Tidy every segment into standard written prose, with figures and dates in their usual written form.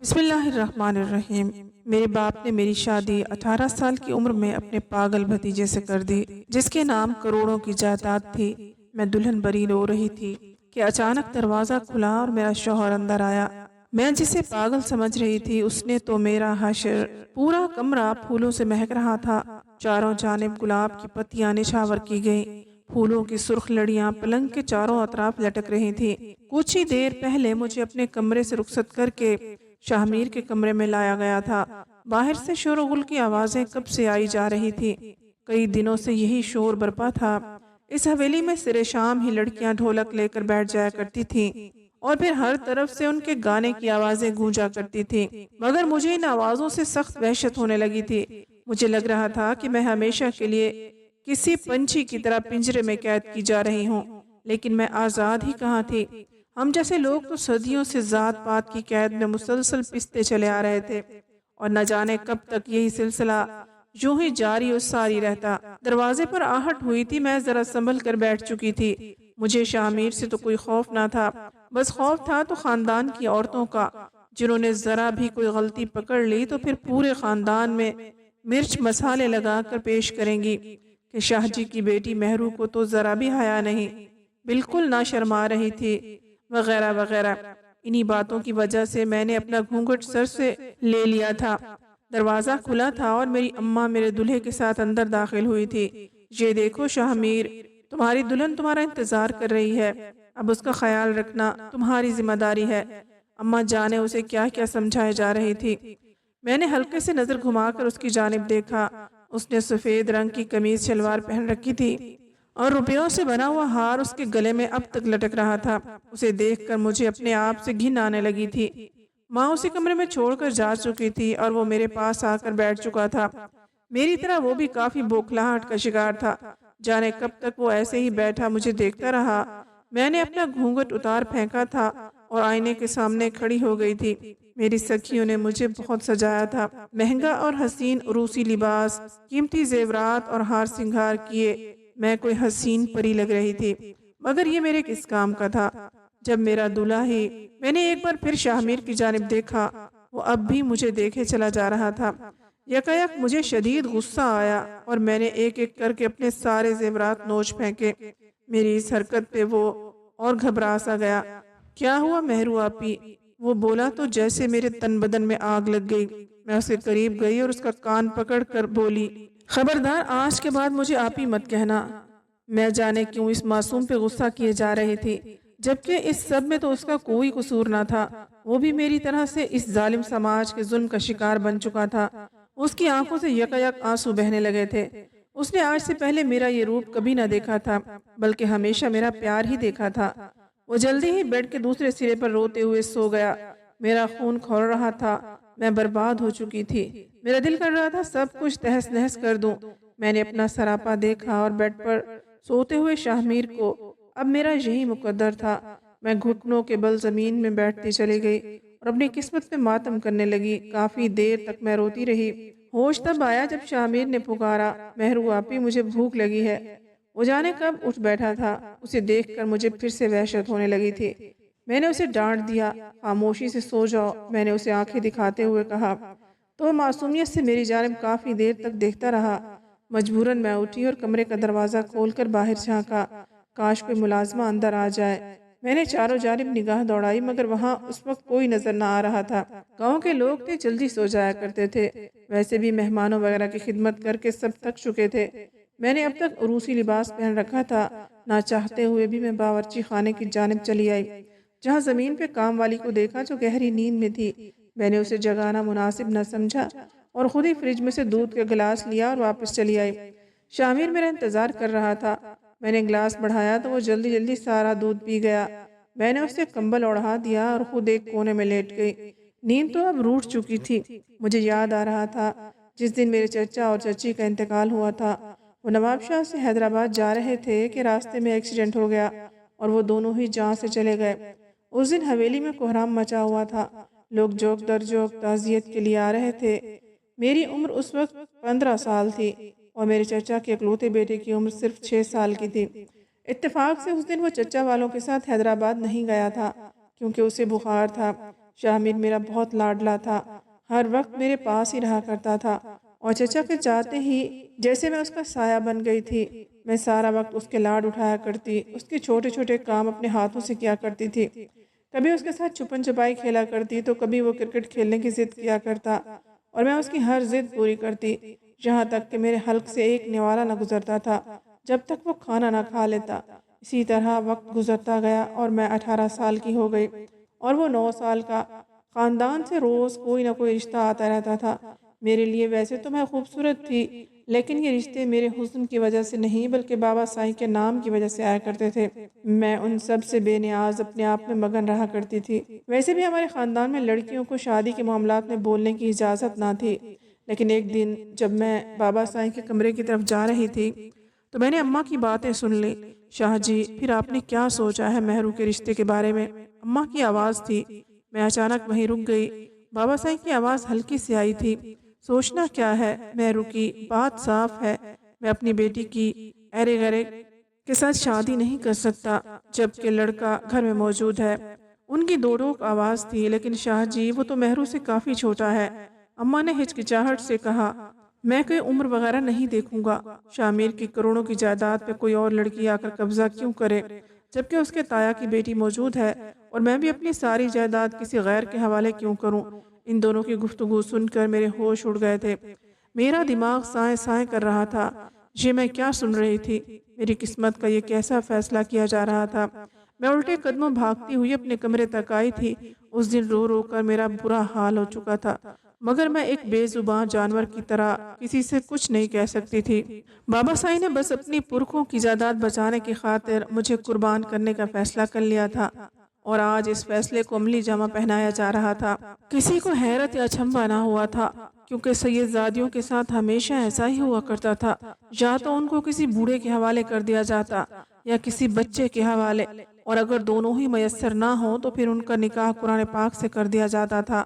بسم اللہ الرحمن الرحیم۔ میرے باپ نے میری شادی 18 سال کی عمر میں اپنے پاگل بھتیجے سے کر دی، جس کے نام کروڑوں کی جائیداد تھی۔ میں دلہن بری رو رہی تھی کہ اچانک دروازہ کھلا اور میرا شوہر اندر آیا۔ میں جسے پاگل سمجھ رہی تھی، اس نے تو میرا حشر، پورا کمرہ پھولوں سے مہک رہا تھا۔ چاروں جانب گلاب کی پتیاں نچھاور کی گئیں، پھولوں کی سرخ لڑیاں پلنگ کے چاروں اطراف لٹک رہی تھی۔ کچھ ہی دیر پہلے مجھے اپنے کمرے سے رخصت کر کے شاہ میر کے کمرے میں لایا گیا تھا۔ باہر سے شور و غل کی آوازیں کب سے آئی جا رہی تھی، کئی دنوں سے یہی شور برپا تھا۔ اس حویلی میں سرے شام ہی لڑکیاں ڈھولک لے کر بیٹھ جایا کرتی تھیں اور پھر ہر طرف سے ان کے گانے کی آوازیں گونجا کرتی تھیں، مگر مجھے ان آوازوں سے سخت وحشت ہونے لگی تھی۔ مجھے لگ رہا تھا کہ میں ہمیشہ کے لیے کسی پنچھی کی طرح پنجرے میں قید کی جا رہی ہوں، لیکن میں آزاد ہی کہاں تھی۔ ہم جیسے لوگ تو صدیوں سے ذات پات کی قید میں مسلسل پستے چلے آ رہے تھے، اور نہ جانے کب تک یہی سلسلہ یوں ہی جاری و ساری رہتا۔ دروازے پر آہٹ ہوئی تھی، میں ذرا سنبھل کر بیٹھ چکی تھی۔ مجھے شاہ میر سے تو کوئی خوف نہ تھا، بس خوف تھا تو خاندان کی عورتوں کا، جنہوں نے ذرا بھی کوئی غلطی پکڑ لی تو پھر پورے خاندان میں مرچ مسالے لگا کر پیش کریں گی کہ شاہ جی کی بیٹی مہرو کو تو ذرا بھی حیا نہیں، بالکل نہ شرما رہی تھی، وغیرہ وغیرہ۔ انہی باتوں کی وجہ سے میں نے اپنا گھونگھٹ سر سے لے لیا تھا۔ دروازہ کھلا تھا اور میری اماں میرے دلہے کے ساتھ اندر داخل ہوئی تھی۔ یہ دیکھو شاہ میر، تمہاری دلہن تمہارا انتظار کر رہی ہے، اب اس کا خیال رکھنا تمہاری ذمہ داری ہے۔ اماں جانے اسے کیا کیا سمجھائے جا رہی تھی۔ میں نے ہلکے سے نظر گھما کر اس کی جانب دیکھا۔ اس نے سفید رنگ کی قمیض شلوار پہن رکھی تھی اور روپیوں سے بنا ہوا ہار اس کے گلے میں اب تک لٹک رہا تھا۔ اسے دیکھ کر مجھے اپنے آپ سے گھن آنے لگی تھی۔ ماں اسی کمرے میں چھوڑ کر جا چکی تھی اور وہ میرے پاس آ کر بیٹھ چکا تھا۔ میری طرح وہ بھی کافی بوکھلاہٹ کا شکار تھا، جانے کب تک وہ ایسے ہی بیٹھا مجھے دیکھتا رہا۔ میں نے اپنا گھونگھٹ اتار پھینکا تھا اور آئینے کے سامنے کھڑی ہو گئی تھی۔ میری سکھیوں نے مجھے بہت سجایا تھا، مہنگا اور حسین عروسی لباس، قیمتی زیورات اور ہار سنگھار کیے، میں کوئی حسین پری لگ رہی تھی، مگر یہ میرے کس کام کا تھا جب میرا دلہا ہی۔ میں نے ایک بار پھر شاہ میر کی جانب دیکھا، وہ اب بھی مجھے دیکھے چلا جا رہا تھا۔ یکایک مجھے شدید غصہ آیا اور میں نے ایک ایک کر کے اپنے سارے زیورات نوچ پھینکے۔ میری اس حرکت پہ وہ اور گھبرا سا گیا۔ کیا ہوا مہرو آپی؟ وہ بولا تو جیسے میرے تن بدن میں آگ لگ گئی۔ میں اس کے قریب گئی اور اس کا کان پکڑ کر بولی، خبردار آج کے بعد مجھے آپی مت کہنا۔ میں جانے کیوں اس معصوم پہ غصہ کیے جا رہی تھی، جبکہ اس سب میں تو اس کا کوئی قصور نہ تھا۔ وہ بھی میری طرح سے اس ظالم سماج کے ظلم کا شکار بن چکا تھا۔ اس کی آنکھوں سے یکایک آنسو بہنے لگے تھے۔ اس نے آج سے پہلے میرا یہ روپ کبھی نہ دیکھا تھا، بلکہ ہمیشہ میرا پیار ہی دیکھا تھا۔ وہ جلدی ہی بیڈ کے دوسرے سرے پر روتے ہوئے سو گیا۔ میرا خون کھول رہا تھا، میں برباد ہو چکی تھی۔ میرا دل کر رہا تھا سب کچھ تہس نہس کر دوں۔ میں نے اپنا سراپا دیکھا اور بیڈ پر سوتے ہوئے شاہ میر کو، اب میرا یہی مقدر تھا۔ میں گھٹنوں کے بل زمین میں بیٹھتی چلی گئی اور اپنی قسمت پہ ماتم کرنے لگی۔ کافی دیر تک میں روتی رہی۔ ہوش تب آیا جب شاہ میر نے پکارا، مہرو آپی مجھے بھوک لگی ہے۔ وہ جانے کب اٹھ بیٹھا تھا۔ اسے دیکھ کر مجھے پھر سے وحشت ہونے لگی تھی۔ میں نے اسے ڈانٹ دیا، خاموشی سے سو جاؤ۔ میں نے اسے آنکھیں دکھاتے ہوئے کہا، تو معصومیت سے میری جانب کافی دیر تک دیکھتا رہا۔ مجبوراً میں اٹھی اور کمرے کا دروازہ کھول کر باہر جھانکا، کاش کوئی ملازمہ اندر آ جائے۔ میں نے چاروں جانب نگاہ دوڑائی، مگر وہاں اس وقت کوئی نظر نہ آ رہا تھا۔ گاؤں کے لوگ تھے، جلدی سو جایا کرتے تھے، ویسے بھی مہمانوں وغیرہ کی خدمت کر کے سب تھک چکے تھے۔ میں نے اب تک عروسی لباس پہن رکھا تھا، نہ چاہتے ہوئے بھی میں باورچی خانے کی جانب چلی آئی، جہاں زمین پہ کام والی کو دیکھا جو گہری نیند میں تھی۔ میں نے اسے جگانا مناسب نہ سمجھا اور خود ہی فریج میں سے دودھ کا گلاس لیا اور واپس چلی آئی۔ شاہ میر میرا انتظار کر رہا تھا۔ میں نے گلاس بڑھایا تو وہ جلدی جلدی سارا دودھ پی گیا۔ میں نے اسے کمبل اوڑھا دیا اور خود ایک کونے میں لیٹ گئی۔ نیند تو اب روٹھ چکی تھی۔ مجھے یاد آ رہا تھا جس دن میرے چچا اور چچی کا انتقال ہوا تھا۔ وہ نواب شاہ سے حیدرآباد جا رہے تھے کہ راستے میں ایکسیڈنٹ ہو گیا اور وہ دونوں ہی جہاں سے چلے گئے۔ اس دن حویلی میں کوہرام مچا ہوا تھا، لوگ جوک در جوک تعزیت کے لیے آ رہے تھے۔ میری عمر اس وقت 15 سال تھی اور میرے چچا کے اکلوتے بیٹے کی عمر صرف 6 سال کی تھی۔ اتفاق سے اس دن وہ چچا والوں کے ساتھ حیدرآباد نہیں گیا تھا کیونکہ اسے بخار تھا۔ شاہمیر میرا بہت لاڈلا تھا، ہر وقت میرے پاس ہی رہا کرتا تھا، اور چچا کے چاہتے ہی جیسے میں اس کا سایہ بن گئی تھی۔ میں سارا وقت اس کے لاڈ اٹھایا کرتی، اس کے چھوٹے چھوٹے کام اپنے ہاتھوں سے کیا کرتی تھی۔ کبھی اس کے ساتھ چھپن چھپائی کھیلا کرتی تو کبھی وہ کرکٹ کھیلنے کی ضد کیا کرتا، اور میں اس کی ہر ضد پوری کرتی، یہاں تک کہ میرے حلق سے ایک نوالہ نہ گزرتا تھا جب تک وہ کھانا نہ کھا لیتا۔ اسی طرح وقت گزرتا گیا اور میں 18 سال کی ہو گئی اور وہ 9 سال کا۔ خاندان سے روز کوئی نہ کوئی رشتہ آتا رہتا تھا۔ میرے لیے ویسے تو میں خوبصورت تھی، لیکن یہ رشتے میرے حسن کی وجہ سے نہیں بلکہ بابا سائیں کے نام کی وجہ سے آیا کرتے تھے۔ میں ان سب سے بے نیاز اپنے آپ میں مگن رہا کرتی تھی۔ ویسے بھی ہمارے خاندان میں لڑکیوں کو شادی کے معاملات میں بولنے کی اجازت نہ تھی، لیکن ایک دن جب میں بابا سائیں کے کمرے کی طرف جا رہی تھی تو میں نے اماں کی باتیں سن لی۔ شاہ جی، پھر آپ نے کیا سوچا ہے مہرو کے رشتے کے بارے میں؟ اماں کی آواز تھی۔ میں اچانک وہیں رک گئی۔ بابا سائیں کی آواز ہلکی سی آئی تھی۔ سوچنا کیا ہے مہرو کی، بات صاف ہے، میں اپنی بیٹی کی ارے گرے کے ساتھ شادی نہیں کر سکتا جبکہ لڑکا گھر میں موجود ہے۔ ان کی دو ٹوک آواز تھی، لیکن شاہ جی وہ تو مہرو سے کافی چھوٹا ہے۔ اماں نے ہچکچاہٹ سے کہا، میں کوئی عمر وغیرہ نہیں دیکھوں گا۔ شاہ کی کروڑوں کی جائیداد پہ کوئی اور لڑکی آ کر قبضہ کیوں کرے جبکہ اس کے تایا کی بیٹی موجود ہے، اور میں بھی اپنی ساری جائیداد کسی غیر کے حوالے کیوں کروں؟ ان دونوں کی گفتگو سن کر میرے ہوش اڑ گئے تھے۔ میرا دماغ سائیں سائیں کر رہا تھا۔ یہ میں کیا سن رہی تھی؟ میری قسمت کا یہ کیسا فیصلہ کیا جا رہا تھا؟ میں الٹے قدموں بھاگتی ہوئی اپنے کمرے تک آئی تھی۔ اس دن رو رو کر میرا برا حال ہو چکا تھا، مگر میں ایک بے زبان جانور کی طرح کسی سے کچھ نہیں کہہ سکتی تھی۔ بابا سائیں نے بس اپنی پرکھوں کی جائیداد بچانے کی خاطر مجھے قربان کرنے کا فیصلہ کر لیا تھا، اور آج اس فیصلے کو عملی جامہ پہنایا جا رہا تھا۔ کسی کو حیرت یا اچنبھا نہ ہوا تھا، کیونکہ سید زادیوں کے ساتھ ہمیشہ ایسا ہی ہوا کرتا تھا، یا تو ان کو کسی بوڑھے کے حوالے کر دیا جاتا یا کسی بچے کے حوالے، اور اگر دونوں ہی میسر نہ ہوں تو پھر ان کا نکاح قرآن پاک سے کر دیا جاتا تھا،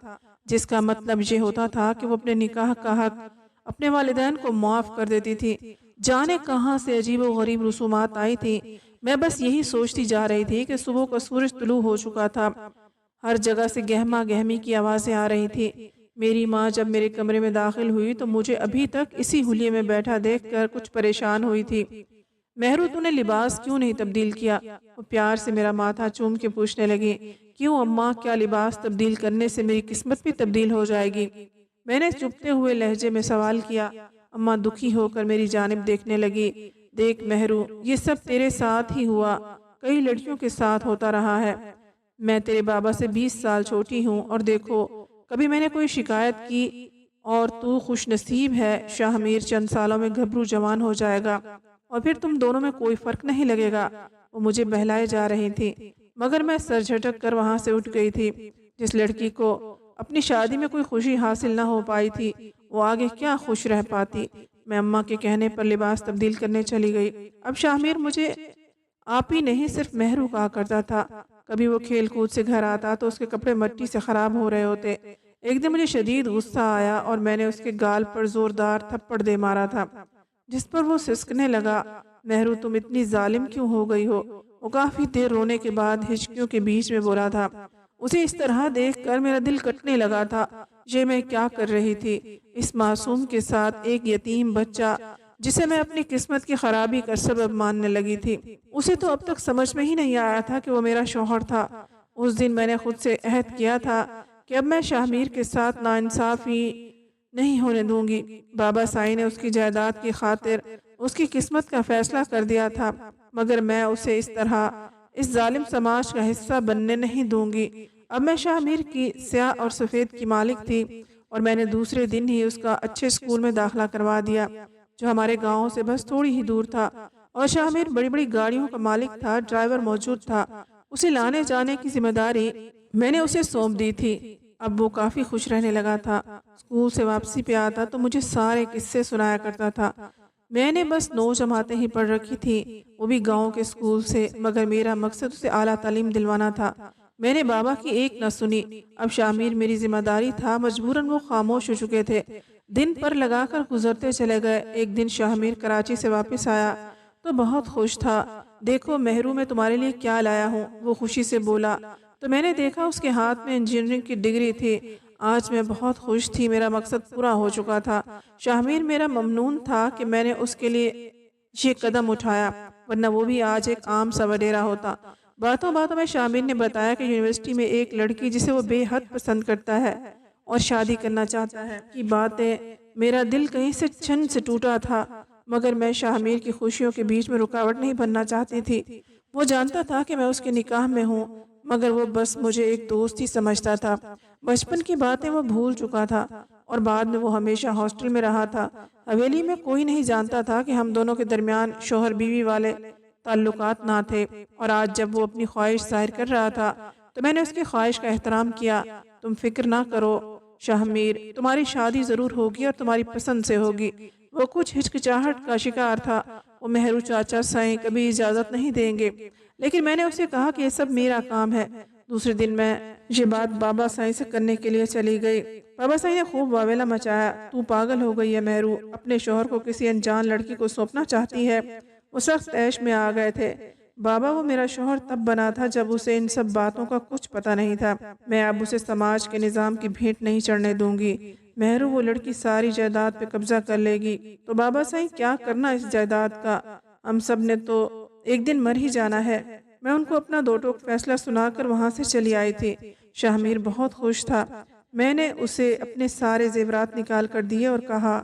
جس کا مطلب یہ ہوتا تھا کہ وہ اپنے نکاح کا حق اپنے والدین کو معاف کر دیتی تھی۔ جانے کہاں سے عجیب و غریب رسومات آئی تھی۔ میں بس یہی سوچتی جا رہی تھی کہ صبح کا سورج طلوع ہو چکا تھا۔ ہر جگہ سے گہما گہمی کی آوازیں آ رہی تھی۔ میری ماں جب میرے کمرے میں داخل ہوئی تو مجھے ابھی تک اسی حلیے میں بیٹھا دیکھ کر کچھ پریشان ہوئی تھی۔ مہرو، تو نے لباس کیوں نہیں تبدیل کیا؟ وہ پیار سے میرا ماتھا چوم کے پوچھنے لگی۔ کیوں اماں، کیا لباس تبدیل کرنے سے میری قسمت بھی تبدیل ہو جائے گی؟ میں نے چپتے ہوئے لہجے میں سوال کیا۔ اماں دکھی ہو کر میری جانب دیکھنے لگی۔ دیکھ مہرو، یہ سب تیرے ساتھ ہی ہوا، کئی لڑکیوں کے ساتھ ہوتا رہا ہے۔ میں تیرے بابا سے 20 سال چھوٹی ہوں، اور دیکھو کبھی میں نے کوئی شکایت کی، اور تو خوش نصیب ہے شاہ میر چند سالوں میں گھبرو جوان ہو جائے گا، اور پھر تم دونوں میں کوئی فرق نہیں لگے گا۔ وہ مجھے بہلائے جا رہی تھی، مگر میں سر جھٹک کر وہاں سے اٹھ گئی تھی۔ جس لڑکی کو اپنی شادی میں کوئی خوشی حاصل نہ ہو پائی تھی، وہ آگے کیا خوش رہ پاتی؟ میں اماں کے کہنے پر لباس تبدیل کرنے چلی گئی۔ اب شاہ میر مجھے آپ ہی نہیں صرف مہرو کہا کرتا تھا۔ کبھی وہ کھیل کود سے گھر آتا تو اس کے کپڑے مٹی سے خراب ہو رہے ہوتے۔ ایک دن مجھے شدید غصہ آیا اور میں نے اس کے گال پر زوردار تھپڑ دے مارا تھا، جس پر وہ سسکنے لگا۔ مہرو، تم اتنی ظالم کیوں ہو گئی ہو؟ وہ کافی دیر رونے کے بعد ہچکیوں کے بیچ میں بولا تھا۔ اسے اس طرح دیکھ کر میرا دل کٹنے لگا تھا۔ یہ میں کیا کر رہی تھی؟ اس معصوم کے ساتھ ایک یتیم بچہ جسے میں اپنی قسمت کی خرابی کا سبب ماننے لگی تھی۔ اسے تو اب تک سمجھ میں ہی نہیں آیا تھا کہ وہ میرا شوہر تھا۔ اس دن میں نے خود سے عہد کیا تھا کہ اب میں شاہ میر کے ساتھ ناانصافی نہیں ہونے دوں گی۔ بابا سائیں نے اس کی جائیداد کی خاطر اس کی قسمت کا فیصلہ کر دیا تھا، مگر میں اسے اس طرح اس ظالم سماج کا حصہ بننے نہیں دوں گی۔ اب میں شاہ میر کی سیاہ اور سفید کی مالک تھی، اور میں نے دوسرے دن ہی اس کا اچھے اسکول میں داخلہ کروا دیا جو ہمارے گاؤں سے بس تھوڑی ہی دور تھا، اور شاہ میر بڑی بڑی گاڑیوں کا مالک تھا، ڈرائیور موجود تھا۔ اسے لانے جانے کی ذمہ داری میں نے اسے سونپ دی تھی۔ اب وہ کافی خوش رہنے لگا تھا۔ اسکول سے واپسی پہ آتا تو مجھے سارے قصے سنایا کرتا تھا۔ میں نے بس 9 جماعتیں ہی پڑھ رکھی تھی، وہ بھی گاؤں کے اسکول سے، مگر میرا مقصد اسے اعلیٰ تعلیم دلوانا تھا۔ میں نے بابا کی ایک نہ سنی۔ اب شاہ میر میری ذمہ داری تھا، مجبوراً وہ خاموش ہو چکے تھے۔ دن پر لگا کر گزرتے چلے گئے۔ ایک دن شاہ میر کراچی سے واپس آیا تو بہت خوش تھا۔ دیکھو مہرو، میں تمہارے لیے کیا لایا ہوں، وہ خوشی سے بولا۔ تو میں نے دیکھا اس کے ہاتھ میں انجینئرنگ کی ڈگری تھی۔ آج میں بہت خوش تھی، میرا مقصد پورا ہو چکا تھا۔ شاہمیر میرا ممنون تھا کہ میں نے اس کے لیے یہ قدم اٹھایا، ورنہ وہ بھی آج ایک عام سا وڈیرا ہوتا۔ باتوں باتوں میں شاہمیر نے بتایا کہ یونیورسٹی میں ایک لڑکی جسے وہ بے حد پسند کرتا ہے اور شادی کرنا چاہتا ہے کی باتیں میرا دل کہیں سے چھن سے ٹوٹا تھا، مگر میں شاہمیر کی خوشیوں کے بیچ میں رکاوٹ نہیں بننا چاہتی تھی۔ وہ جانتا تھا کہ میں اس کے نکاح میں ہوں، مگر وہ بس مجھے ایک دوست ہی سمجھتا تھا۔ بچپن کی باتیں وہ بھول چکا تھا اور بعد میں وہ ہمیشہ ہاسٹل میں رہا تھا۔ حویلی میں کوئی نہیں جانتا تھا کہ ہم دونوں کے درمیان شوہر بیوی والے تعلقات نہ تھے، اور آج جب وہ اپنی خواہش ظاہر کر رہا تھا تو میں نے اس کی خواہش کا احترام کیا۔ تم فکر نہ کرو شاہمیر، تمہاری شادی ضرور ہوگی اور تمہاری پسند سے ہوگی۔ وہ کچھ ہچکچاہٹ کا شکار تھا۔ وہ مہرو چاچا سائیں کبھی اجازت نہیں دیں گے، لیکن میں نے اسے کہا کہ یہ سب میرا کام ہے۔ دوسرے دن میں یہ بات بابا سائیں سے کرنے کے لیے چلی گئی۔ بابا سائیں نے خوب واویلا مچایا، تو پاگل ہو گئی ہے مہرو، اپنے شوہر کو کسی انجان لڑکی کو سونپنا چاہتی ہے۔ وہ سخت عیش میں آ گئے تھے۔ بابا، وہ میرا شوہر تب بنا تھا جب اسے ان سب باتوں کا کچھ پتہ نہیں تھا۔ میں اب اسے سماج کے نظام کی بھیٹ نہیں چڑھنے دوں گی۔ مہرو، وہ لڑکی ساری جائیداد پہ قبضہ کر لے گی تو بابا سائیں کیا کرنا اس جائیداد کا؟ ہم سب نے تو ایک دن مر ہی جانا ہے۔ میں ان کو اپنا دو ٹوک فیصلہ سنا کر وہاں سے چلی آئی تھی۔ شاہمیر بہت خوش تھا۔ میں نے اسے اپنے سارے زیورات نکال کر دیے اور کہا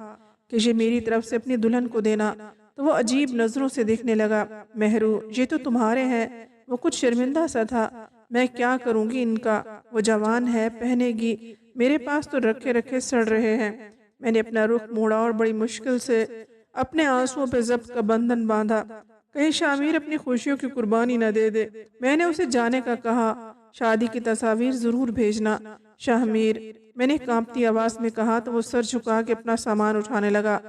کہ یہ میری طرف سے اپنی دلہن کو دینا، تو وہ عجیب نظروں سے دیکھنے لگا۔ مہرو، یہ تو تمہارے ہیں۔ وہ کچھ شرمندہ سا تھا۔ میں کیا کروں گی ان کا؟ وہ جوان ہے، پہنے گی، میرے پاس تو رکھے رکھے سڑ رہے ہیں۔ میں نے اپنا رخ موڑا اور بڑی مشکل سے اپنے آنسوؤں پہ ضبط کا بندھن باندھا، کہیں شاہمیر اپنی خوشیوں کی قربانی نہ دے دے۔ میں نے اسے جانے کا کہا، شادی کی تصاویر ضرور بھیجنا شاہمیر، میں نے کانپتی آواز میں کہا تو وہ سر جھکا کے اپنا سامان اٹھانے لگا۔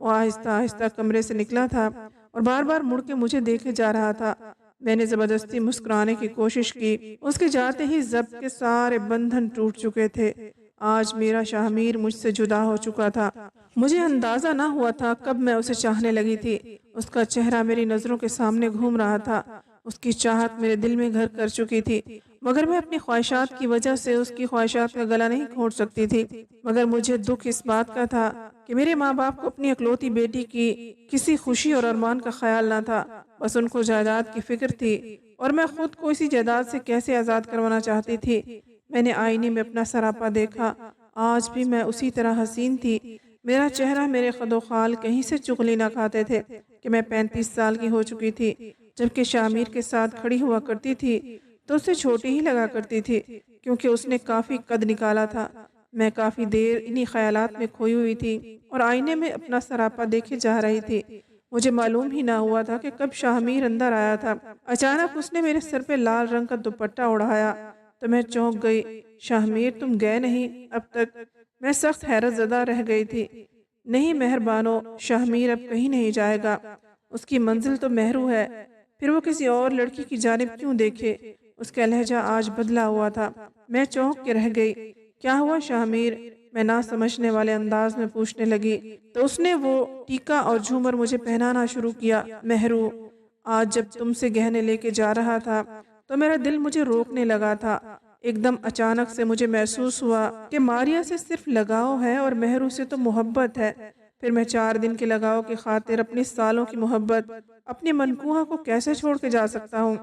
وہ آہستہ آہستہ کمرے سے نکلا تھا اور بار بار مڑ کے مجھے دیکھے جا رہا تھا۔ میں نے زبردستی مسکرانے کی کوشش کی۔ اس کے جاتے ہی ضبط کے سارے بندھن ٹوٹ چکے تھے۔ آج میرا شاہمیر مجھ سے جدا ہو چکا تھا۔ مجھے اندازہ نہ ہوا تھا کب میں اسے چاہنے لگی تھی۔ اس کا چہرہ میری نظروں کے سامنے گھوم رہا تھا۔ اس کی چاہت میرے دل میں گھر کر چکی تھی، مگر میں اپنی خواہشات کی وجہ سے اس کی خواہشات کا گلا نہیں گھونٹ سکتی تھی۔ مگر مجھے دکھ اس بات کا تھا کہ میرے ماں باپ کو اپنی اکلوتی بیٹی کی کسی خوشی اور ارمان کا خیال نہ تھا، بس ان کو جائیداد کی فکر تھی، اور میں خود کو اسی جائیداد سے کیسے آزاد کروانا چاہتی تھی۔ میں نے آئینے میں اپنا سراپا دیکھا۔ آج بھی میں اسی طرح حسین تھی۔ میرا چہرہ، میرے خد و خال کہیں سے چغلی نہ کھاتے تھے کہ میں 35 سال کی ہو چکی تھی۔ جبکہ شاہمیر کے ساتھ کھڑی ہوا کرتی تھی تو اسے چھوٹی ہی لگا کرتی تھی، کیونکہ اس نے کافی قد نکالا تھا۔ میں کافی دیر انہی خیالات میں کھوئی ہوئی تھی اور آئینے میں اپنا سراپا دیکھے جا رہی تھی۔ مجھے معلوم ہی نہ ہوا تھا کہ کب شاہمیر اندر آیا تھا۔ اچانک اس نے میرے سر پہ لال رنگ کا دوپٹہ اڑایا تو میں چونک گئی۔ شاہمیر، تم گئے نہیں اب تک؟ میں سخت حیرت زدہ رہ گئی تھی۔ نہیں مہربانو، شاہمیر اب کہیں نہیں جائے گا۔ اس کی منزل تو مہرو ہے، پھر وہ کسی اور لڑکی کی جانب کیوں دیکھے؟ اس کا لہجہ آج بدلا ہوا تھا۔ میں چونک کے رہ گئی۔ کیا ہوا شاہمیر؟ میں نہ سمجھنے والے انداز میں پوچھنے لگی تو اس نے وہ ٹیکا اور جھومر مجھے پہنانا شروع کیا۔ مہرو، آج جب تم سے گہنے لے کے جا رہا تھا تو میرا دل مجھے روکنے لگا تھا۔ ایک دم اچانک سے مجھے محسوس ہوا کہ ماریا سے صرف لگاؤ ہے اور مہرو سے تو محبت ہے۔ پھر میں 4 دن کے لگاؤ کی خاطر اپنی سالوں کی محبت، اپنی منکوہا کو کیسے چھوڑ کے جا سکتا ہوں؟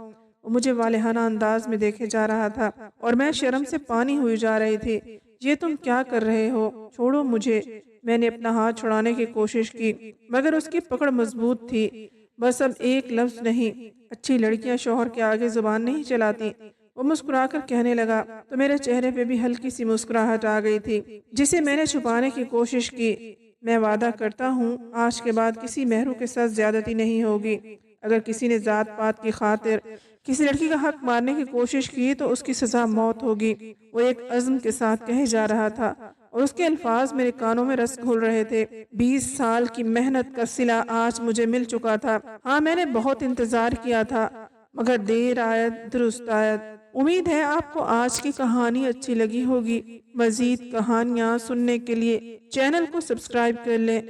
وہ مجھے والہانہ انداز میں دیکھے جا رہا تھا اور میں شرم سے پانی ہوئی جا رہی تھی۔ یہ تم کیا کر رہے ہو؟ چھوڑو مجھے۔ میں نے اپنا ہاتھ چھڑانے کی کوشش کی، مگر اس کی پکڑ مضبوط تھی۔ بس اب ایک لفظ نہیں۔ اچھی لڑکیاں شوہر کے آگے زبان نہیں چلاتی۔ وہ مسکرا کر کہنے لگا تو میرے چہرے پہ بھی ہلکی سی مسکراہٹ آ گئی تھی، جسے میں نے چھپانے کی کوشش کی۔ میں وعدہ کرتا ہوں آج کے بعد کسی مہرو کے ساتھ زیادتی نہیں ہوگی۔ اگر کسی نے ذات پات کی خاطر کسی لڑکی کا حق مارنے کی کوشش کی تو اس کی سزا موت ہوگی۔ وہ ایک عزم کے ساتھ کہے جا رہا تھا اور اس کے الفاظ میرے کانوں میں رس گھول رہے تھے۔ 20 سال کی محنت کا صلہ آج مجھے مل چکا تھا۔ ہاں، میں نے بہت انتظار کیا تھا، مگر دیر آید درست آید۔ امید ہے آپ کو آج کی کہانی اچھی لگی ہوگی۔ مزید کہانیاں سننے کے لیے چینل کو سبسکرائب کر لیں۔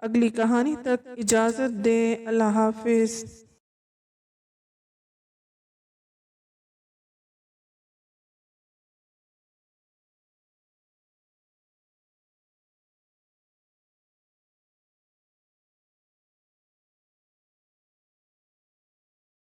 اگلی کہانی تک اجازت دیں۔ اللہ حافظ۔